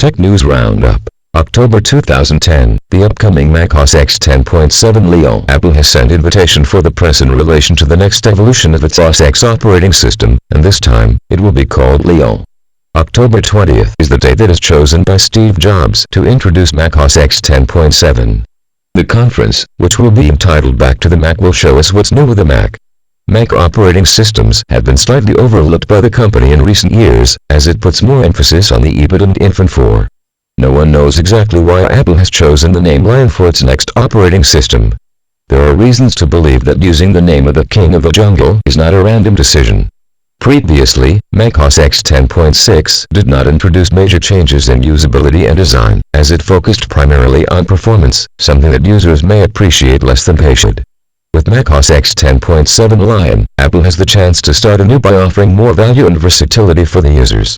Tech News Roundup. October 2010, the upcoming macOS X 10.7 Leo. Apple has sent invitation for the press in relation to the next evolution of its OS X operating system, and this time, it will be called Leo. October 20th is the date that is chosen by Steve Jobs to introduce macOS X 10.7. The conference, which will be entitled Back to the Mac, will show us what's new with the Mac. Mac operating systems have been slightly overlooked by the company in recent years, as it puts more emphasis on the iPad and Infant 4. No one knows exactly why Apple has chosen the name Lion for its next operating system. There are reasons to believe that using the name of the King of the Jungle is not a random decision. Previously, macOS X 10.6 did not introduce major changes in usability and design, as it focused primarily on performance, something that users may appreciate less than they should. With macOS X 10.7 Lion, Apple has the chance to start anew by offering more value and versatility for the users.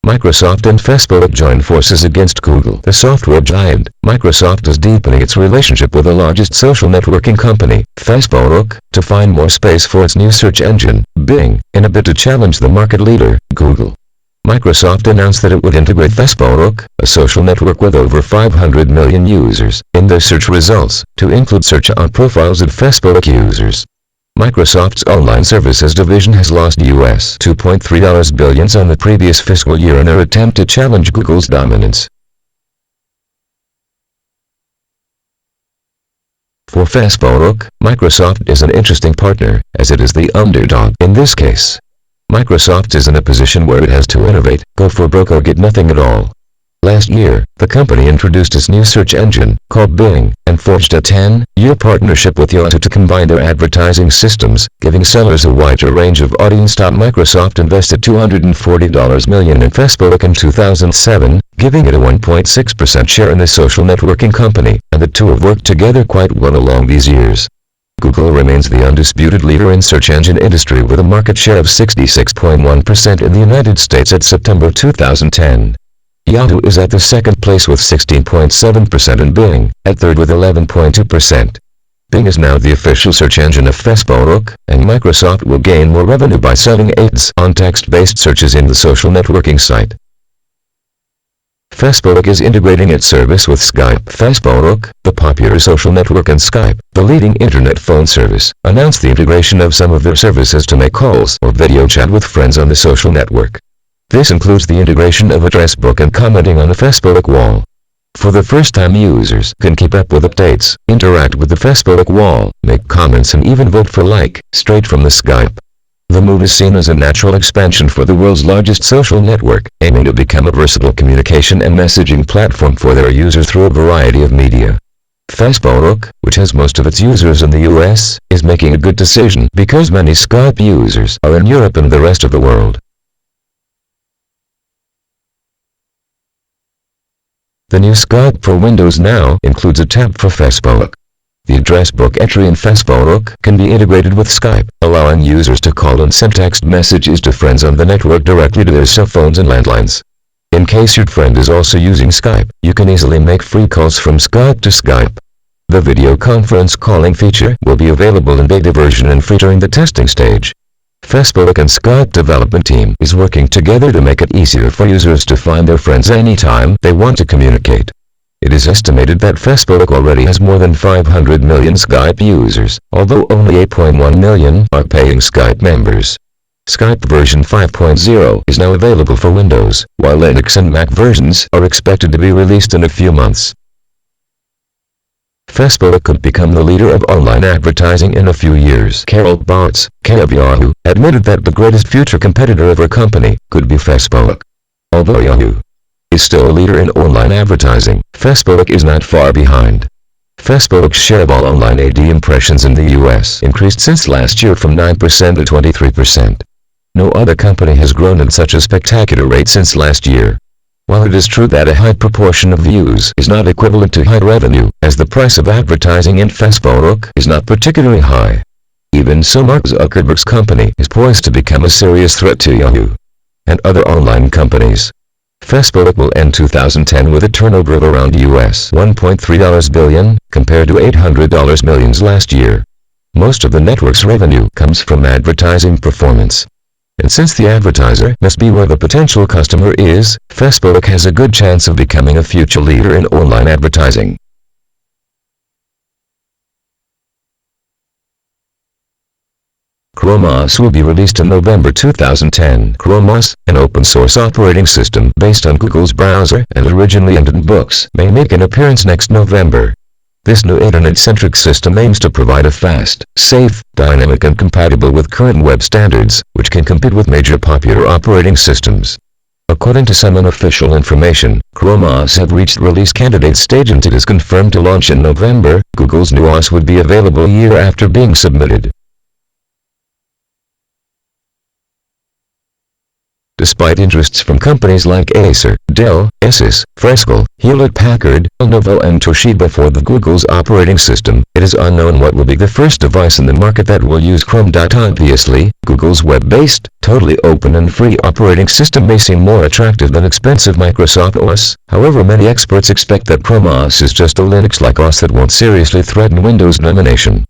Microsoft and Facebook joined forces against Google. The software giant, Microsoft, is deepening its relationship with the largest social networking company, Facebook, to find more space for its new search engine, Bing, in a bid to challenge the market leader, Google. Microsoft announced that it would integrate Facebook, a social network with over 500 million users, in their search results, to include search on profiles of Facebook users. Microsoft's online services division has lost US $2.3 billion on the previous fiscal year in an attempt to challenge Google's dominance. For Facebook, Microsoft is an interesting partner, as it is the underdog in this case. Microsoft is in a position where it has to innovate, go for broke or get nothing at all. Last year, the company introduced its new search engine, called Bing, and forged a 10-year partnership with Yahoo to combine their advertising systems, giving sellers a wider range of audience. Microsoft invested $240 million in Facebook in 2007, giving it a 1.6% share in the social networking company, and the two have worked together quite well along these years. Google remains the undisputed leader in search engine industry with a market share of 66.1% in the United States at September 2010. Yahoo is at the second place with 16.7% and Bing, at third with 11.2%. Bing is now the official search engine of Facebook, and Microsoft will gain more revenue by selling ads on text-based searches in the social networking site. Facebook is integrating its service with Skype. Facebook, the popular social network, and Skype, the leading internet phone service, announced the integration of some of their services to make calls or video chat with friends on the social network. This includes the integration of address book and commenting on a Facebook wall. For the first time, users can keep up with updates, interact with the Facebook wall, make comments, and even vote for like, straight from the Skype. The move is seen as a natural expansion for the world's largest social network, aiming to become a versatile communication and messaging platform for their users through a variety of media. Facebook, which has most of its users in the US, is making a good decision because many Skype users are in Europe and the rest of the world. The new Skype for Windows now includes a tab for Facebook. The address book entry in Facebook can be integrated with Skype, allowing users to call and send text messages to friends on the network directly to their cell phones and landlines. In case your friend is also using Skype, you can easily make free calls from Skype to Skype. The video conference calling feature will be available in beta version and free during the testing stage. Facebook and Skype development team is working together to make it easier for users to find their friends anytime they want to communicate. It is estimated that Facebook already has more than 500 million Skype users, although only 8.1 million are paying Skype members. Skype version 5.0 is now available for Windows, while Linux and Mac versions are expected to be released in a few months. Facebook could become the leader of online advertising in a few years. Carol Bartz, of Yahoo, admitted that the greatest future competitor of her company could be Facebook. Although Yahoo is still a leader in online advertising, Facebook is not far behind. Facebook's share of all online ad impressions in the US increased since last year from 9% to 23%. No other company has grown at such a spectacular rate since last year. While it is true that a high proportion of views is not equivalent to high revenue, as the price of advertising in Facebook is not particularly high. Even so, Mark Zuckerberg's company is poised to become a serious threat to Yahoo and other online companies. Facebook will end 2010 with a turnover of around US $1.3 billion, compared to $800 million last year. Most of the network's revenue comes from advertising performance. And since the advertiser must be where the potential customer is, Facebook has a good chance of becoming a future leader in online advertising. Chrome OS will be released in November 2010. Chrome OS, an open-source operating system based on Google's browser and originally in books, may make an appearance next November. This new Internet-centric system aims to provide a fast, safe, dynamic and compatible with current web standards, which can compete with major popular operating systems. According to some unofficial information, Chrome OS have reached release candidate stage and it is confirmed to launch in November. Google's new OS would be available a year after being submitted. Despite interests from companies like Acer, Dell, Asus, Fresco, Hewlett-Packard, Lenovo and Toshiba for the Google's operating system, it is unknown what will be the first device in the market that will use Chrome. Obviously, Google's web-based, totally open and free operating system may seem more attractive than expensive Microsoft OS. However, many experts expect that Chrome OS is just a Linux-like OS that won't seriously threaten Windows domination.